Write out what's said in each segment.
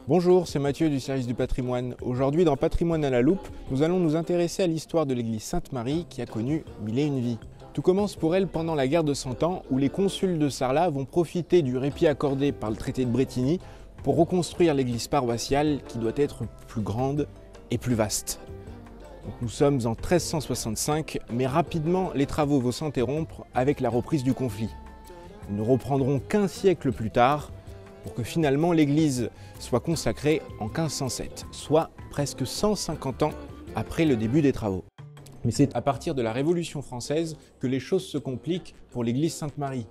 Bonjour, c'est Mathieu du service du patrimoine. Aujourd'hui, dans Patrimoine à la loupe, nous allons nous intéresser à l'histoire de l'église Sainte-Marie qui a connu mille et une vies. Tout commence pour elle pendant la guerre de Cent Ans, où les consuls de Sarlat vont profiter du répit accordé par le traité de Brétigny pour reconstruire l'église paroissiale qui doit être plus grande et plus vaste. Donc nous sommes en 1365, mais rapidement les travaux vont s'interrompre avec la reprise du conflit. Ils ne reprendront qu'un siècle plus tard, pour que finalement l'église soit consacrée en 1507, soit presque 150 ans après le début des travaux. Mais c'est à partir de la Révolution française que les choses se compliquent pour l'église Sainte-Marie.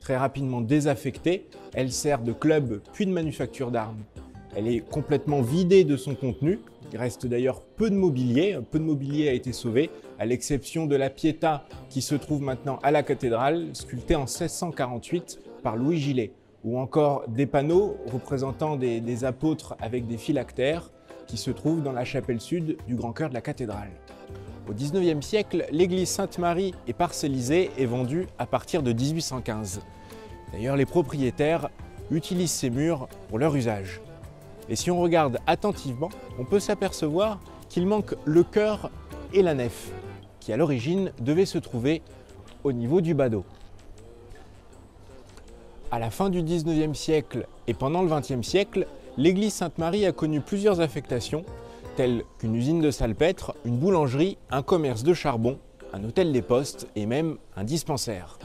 Très rapidement désaffectée, elle sert de club puis de manufacture d'armes. Elle est complètement vidée de son contenu. Il reste d'ailleurs peu de mobilier. Peu de mobilier a été sauvé, à l'exception de la Pietà qui se trouve maintenant à la cathédrale, sculptée en 1648 par Louis Gillet, ou encore des panneaux représentant des apôtres avec des phylactères qui se trouvent dans la chapelle sud du grand chœur de la cathédrale. Au XIXe siècle, l'église Sainte-Marie est parcellisée et vendue à partir de 1815. D'ailleurs, les propriétaires utilisent ces murs pour leur usage. Et si on regarde attentivement, on peut s'apercevoir qu'il manque le chœur et la nef, qui à l'origine devaient se trouver au niveau du badaud. À la fin du XIXe siècle et pendant le XXe siècle, l'église Sainte-Marie a connu plusieurs affectations, telles qu'une usine de salpêtre, une boulangerie, un commerce de charbon, un hôtel des postes et même un dispensaire.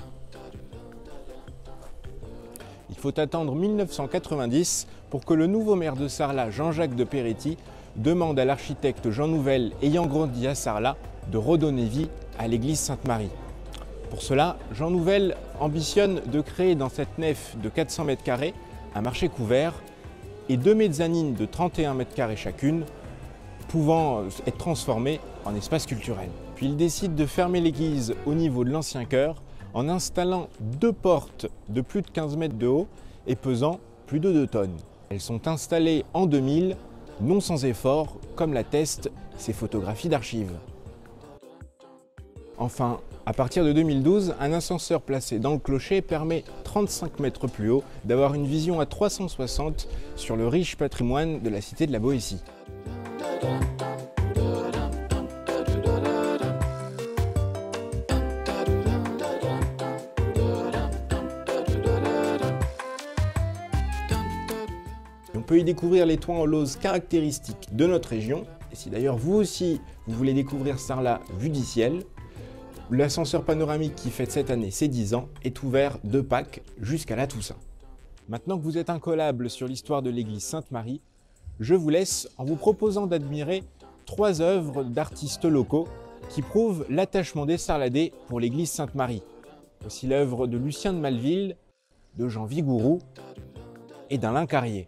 Il faut attendre 1990 pour que le nouveau maire de Sarlat, Jean-Jacques de Peretti, demande à l'architecte Jean Nouvel, ayant grandi à Sarlat, de redonner vie à l'église Sainte-Marie. Pour cela, Jean Nouvel ambitionne de créer dans cette nef de 400 m² un marché couvert et deux mezzanines de 31 m² chacune, pouvant être transformées en espace culturel. Puis il décide de fermer l'église au niveau de l'ancien chœur en installant deux portes de plus de 15 mètres de haut et pesant plus de 2 tonnes. Elles sont installées en 2000, non sans effort, comme l'attestent ces photographies d'archives. Enfin, à partir de 2012, un ascenseur placé dans le clocher permet, 35 mètres plus haut, d'avoir une vision à 360 sur le riche patrimoine de la cité de la Boétie. On peut y découvrir les toits en lauze caractéristiques de notre région. Et si d'ailleurs vous aussi, vous voulez découvrir Sarlat vue du ciel, l'ascenseur panoramique qui fête cette année ses 10 ans est ouvert de Pâques jusqu'à la Toussaint. Maintenant que vous êtes incollable sur l'histoire de l'église Sainte-Marie, je vous laisse en vous proposant d'admirer 3 œuvres d'artistes locaux qui prouvent l'attachement des Sarladais pour l'église Sainte-Marie. Voici l'œuvre de Lucien de Maleville, de Jean Vigourou et d'Alain Carrier.